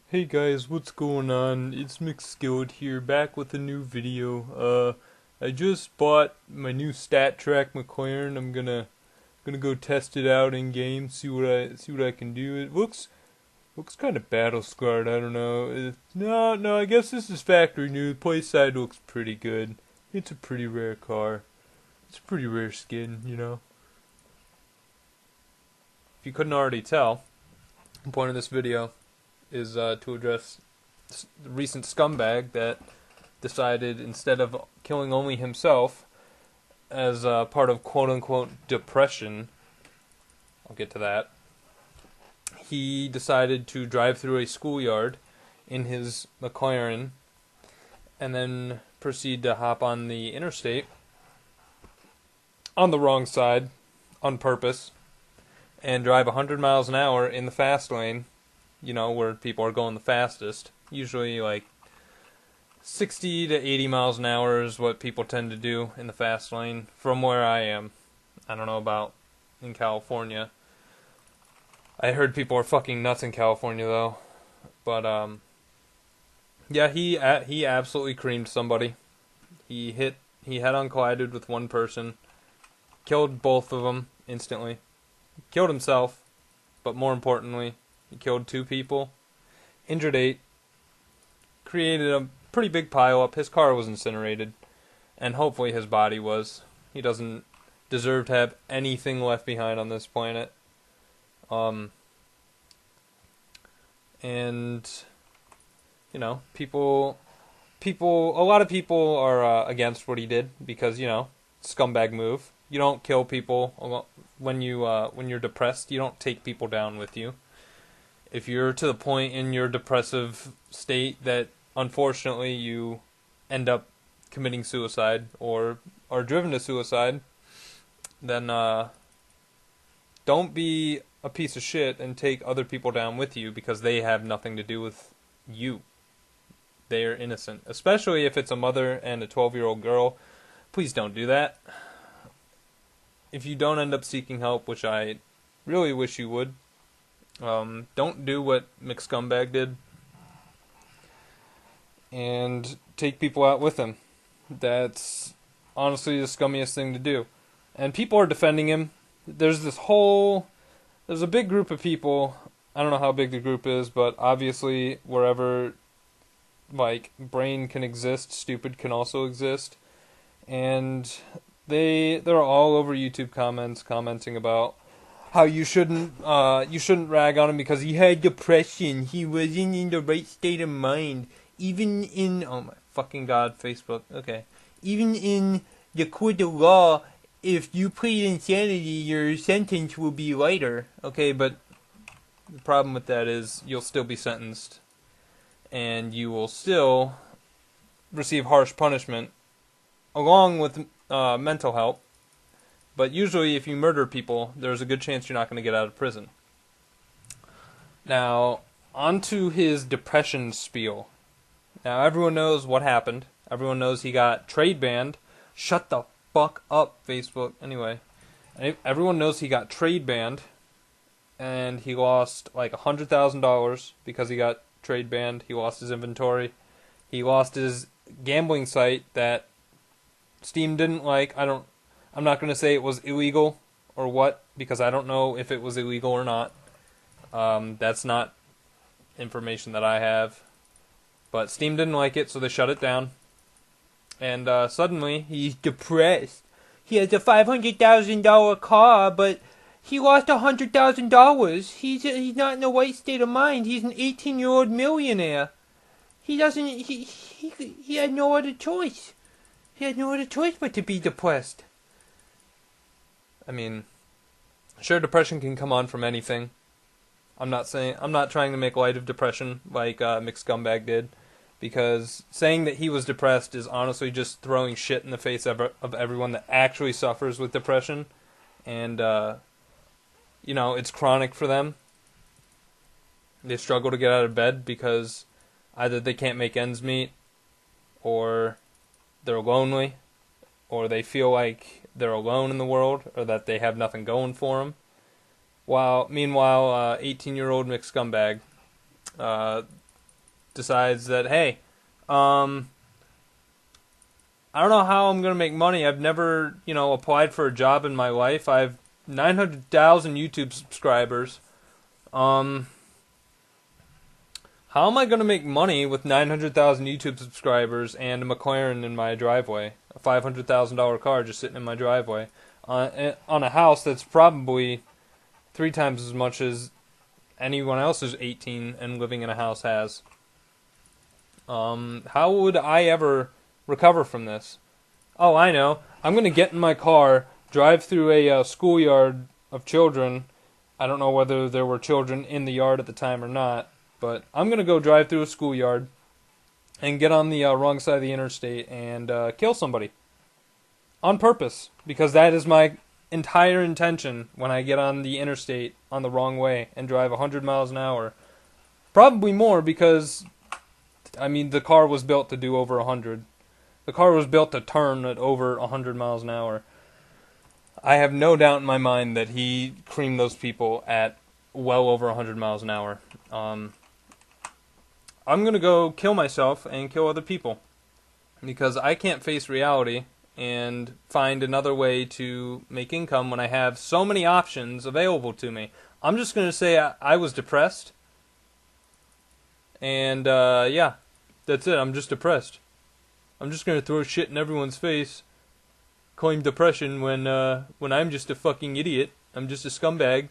Hey guys, what's going on? It's McScumbag here, back with a new video. I just bought my new Stat Track McLaren. I'm gonna go test it out in game, see what I can do. It looks kind of battle scarred. I don't know. No, I guess this is factory new. The play side looks pretty good. It's a pretty rare car. It's a pretty rare skin, you know. If you couldn't already tell, the point of this video is to address the recent scumbag that decided, instead of killing only himself as part of quote-unquote depression, I'll get to that, he decided to drive through a schoolyard in his McLaren and then proceed to hop on the interstate on the wrong side on purpose and drive 100 miles an hour in the fast lane, you know, where people are going the fastest. Usually like 60 to 80 miles an hour is what people tend to do in the fast lane from where I am. I don't know about in California. I heard people are fucking nuts in California though. But yeah, he absolutely creamed somebody. He head-on collided with one person, killed both of them instantly. Killed himself, but more importantly, he killed 2 people, injured 8, created a pretty big pileup. His car was incinerated, and hopefully his body was. He doesn't deserve to have anything left behind on this planet. And, you know, a lot of people are against what he did because, you know, scumbag move. You don't kill people when you're depressed. You don't take people down with you. If you're to the point in your depressive state that unfortunately you end up committing suicide or are driven to suicide, then don't be a piece of shit and take other people down with you because they have nothing to do with you. They are innocent. Especially if it's a mother and a 12-year-old girl. Please don't do that. If you don't end up seeking help, which I really wish you would, don't do what McScumbag did and take people out with him. That's honestly the scummiest thing to do. And people are defending him. There's a big group of people. I don't know how big the group is, but obviously wherever like brain can exist, stupid can also exist. And they're all over YouTube comments commenting about how you shouldn't rag on him because he had depression. He wasn't in the right state of mind. Even in, oh my fucking god, Facebook. Okay. Even in the court of law, if you plead insanity, your sentence will be lighter. Okay, but the problem with that is you'll still be sentenced. And you will still receive harsh punishment along with mental help. But usually if you murder people, there's a good chance you're not going to get out of prison. Now, onto his depression spiel. Now, everyone knows what happened. Everyone knows he got trade banned. Shut the fuck up, Facebook. Anyway, everyone knows he got trade banned. And he lost like $100,000 because he got trade banned. He lost his inventory. He lost his gambling site that Steam didn't like. I'm not going to say it was illegal or what, because I don't know if it was illegal or not. That's not information that I have. But Steam didn't like it, so they shut it down. And suddenly, he's depressed. He has a $500,000 car, but he lost $100,000. He's not in the right state of mind. He's an 18-year-old millionaire. He had no other choice. He had no other choice but to be depressed. I mean, sure, depression can come on from anything. I'm not trying to make light of depression like McScumbag did, because saying that he was depressed is honestly just throwing shit in the face of everyone that actually suffers with depression, and you know, it's chronic for them. They struggle to get out of bed because either they can't make ends meet, or they're lonely, or they feel like they're alone in the world, or that they have nothing going for them. Meanwhile, 18-year-old McScumbag decides that, hey, I don't know how I'm going to make money. I've never, applied for a job in my life. I have 900,000 YouTube subscribers. How am I going to make money with 900,000 YouTube subscribers and a McLaren in my driveway? A $500,000 car just sitting in my driveway. On a house that's probably 3 times as much as anyone else who's 18 and living in a house has. How would I ever recover from this? Oh, I know. I'm going to get in my car, drive through a schoolyard of children. I don't know whether there were children in the yard at the time or not, but I'm going to go drive through a schoolyard and get on the wrong side of the interstate and kill somebody. On purpose, because that is my entire intention when I get on the interstate on the wrong way and drive 100 miles an hour. Probably more because, the car was built to do over 100. The car was built to turn at over 100 miles an hour. I have no doubt in my mind that he creamed those people at well over 100 miles an hour. I'm going to go kill myself and kill other people because I can't face reality and find another way to make income when I have so many options available to me. I'm just going to say I was depressed. And, yeah, that's it. I'm just depressed. I'm just going to throw shit in everyone's face, claim depression when I'm just a fucking idiot. I'm just a scumbag.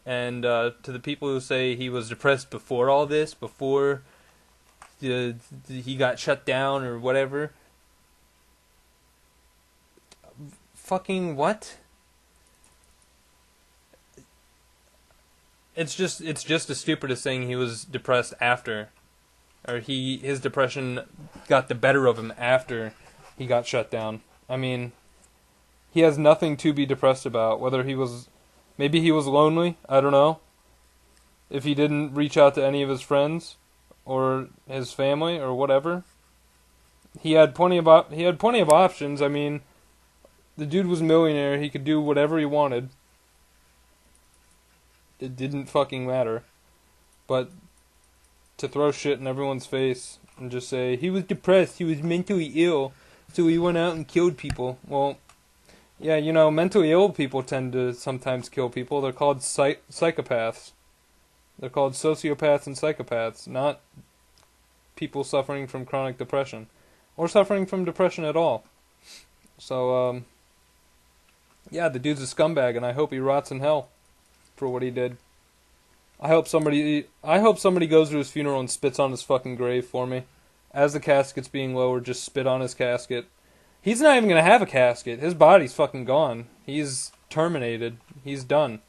And to the people who say he was depressed before all this, before he got shut down or whatever. Fucking what? It's just as stupid as saying he was depressed after. Or his depression got the better of him after he got shut down. He has nothing to be depressed about. Maybe he was lonely, I don't know. If he didn't reach out to any of his friends or his family or whatever. He had plenty of options. The dude was a millionaire. He could do whatever he wanted. It didn't fucking matter. But to throw shit in everyone's face and just say, he was depressed, he was mentally ill, so he went out and killed people. Well, yeah, mentally ill people tend to sometimes kill people. They're called psychopaths. They're called sociopaths and psychopaths, not people suffering from chronic depression. Or suffering from depression at all. So, yeah, the dude's a scumbag, and I hope he rots in hell for what he did. I hope somebody goes to his funeral and spits on his fucking grave for me. As the casket's being lowered, just spit on his casket. He's not even gonna have a casket. His body's fucking gone. He's terminated. He's done.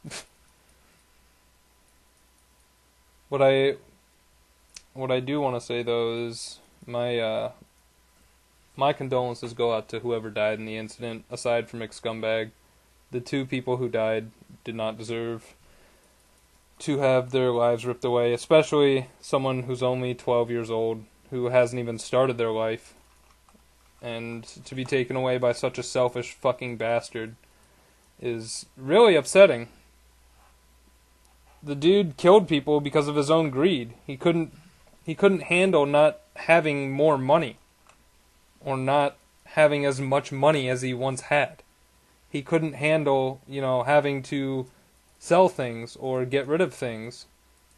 What I do want to say though is my condolences go out to whoever died in the incident. Aside from McScumbag, the 2 people who died did not deserve to have their lives ripped away, especially someone who's only 12 years old, who hasn't even started their life. And to be taken away by such a selfish fucking bastard is really upsetting. The dude killed people because of his own greed. He couldn't handle not having more money, or not having as much money as he once had. He couldn't handle, having to sell things or get rid of things.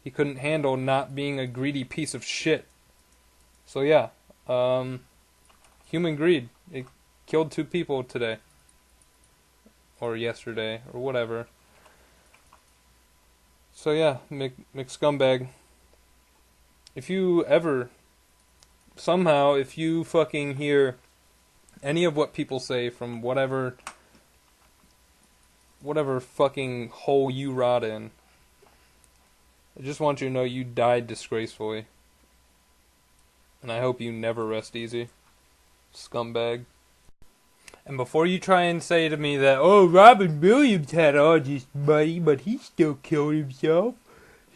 He couldn't handle not being a greedy piece of shit. So yeah, human greed. It killed 2 people today. Or yesterday, or whatever. So yeah, McScumbag. If you fucking hear any of what people say from whatever fucking hole you rot in, I just want you to know you died disgracefully. And I hope you never rest easy. Scumbag. And before you try and say to me that, oh, Robin Williams had all this money, but he still killed himself.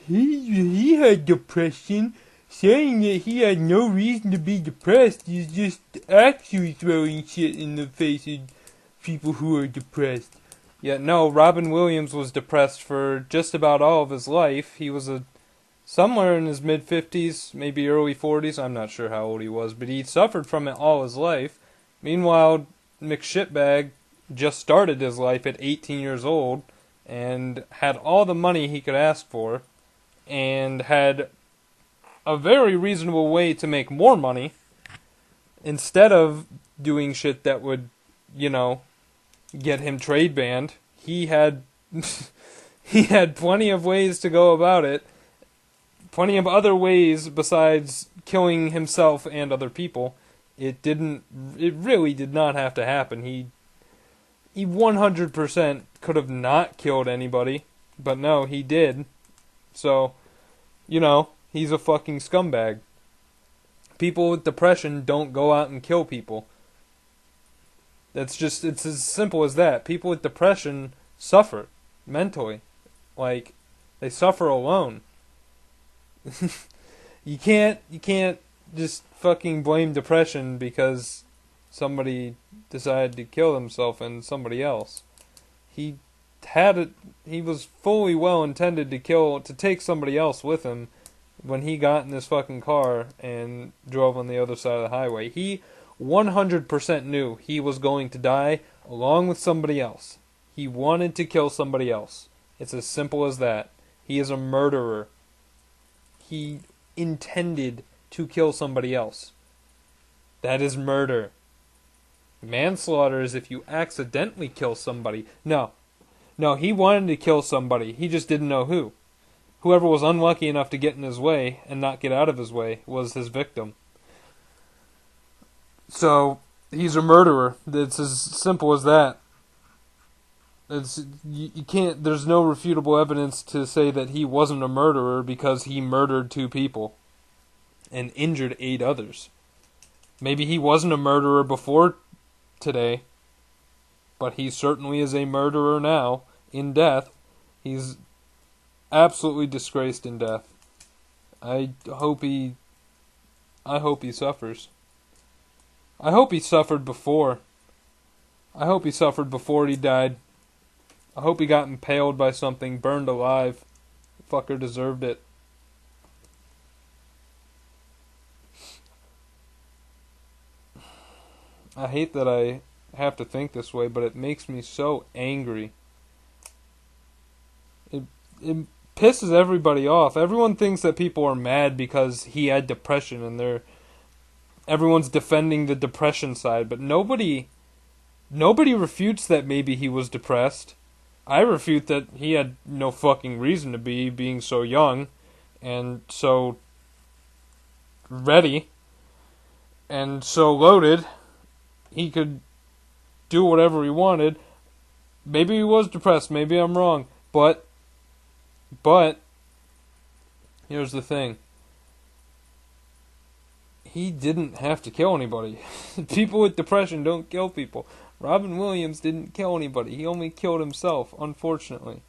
He had depression. Saying that he had no reason to be depressed is just actually throwing shit in the face of people who are depressed. Yeah, no, Robin Williams was depressed for just about all of his life. He was a somewhere in his mid-50s, maybe early 40s. I'm not sure how old he was, but he suffered from it all his life. Meanwhile, McShitbag just started his life at 18 years old and had all the money he could ask for and had a very reasonable way to make more money instead of doing shit that would, get him trade banned. He had he had plenty of ways to go about it. Plenty of other ways besides killing himself and other people. It really did not have to happen. He 100% could have not killed anybody, but no, he did. So, he's a fucking scumbag. People with depression don't go out and kill people. It's as simple as that. People with depression suffer mentally. Like, they suffer alone. You can't just fucking blame depression because somebody decided to kill himself and somebody else. He was fully well intended to take somebody else with him when he got in this fucking car and drove on the other side of the highway. He 100% knew he was going to die along with somebody else. He wanted to kill somebody else. It's as simple as that. He is a murderer. He intended to kill somebody else. That is murder. Manslaughter is if you accidentally kill somebody. No, he wanted to kill somebody. He just didn't know who. Whoever was unlucky enough to get in his way and not get out of his way was his victim. So, he's a murderer. It's as simple as that. You can't. There's no refutable evidence to say that he wasn't a murderer because he murdered 2 people and injured 8 others. Maybe he wasn't a murderer before today, but he certainly is a murderer now in death. He's absolutely disgraced in death. I hope he suffers. I hope he suffered before. I hope he suffered before he died. I hope he got impaled by something, burned alive. The fucker deserved it. I hate that I have to think this way, but it makes me so angry. It pisses everybody off. Everyone thinks that people are mad because he had depression and everyone's defending the depression side, but nobody refutes that maybe he was depressed. I refute that he had no fucking reason to be, being so young and so ready and so loaded. He could do whatever he wanted. Maybe he was depressed, maybe I'm wrong, but here's the thing. He didn't have to kill anybody. People with depression don't kill people. Robin Williams didn't kill anybody. He only killed himself, unfortunately.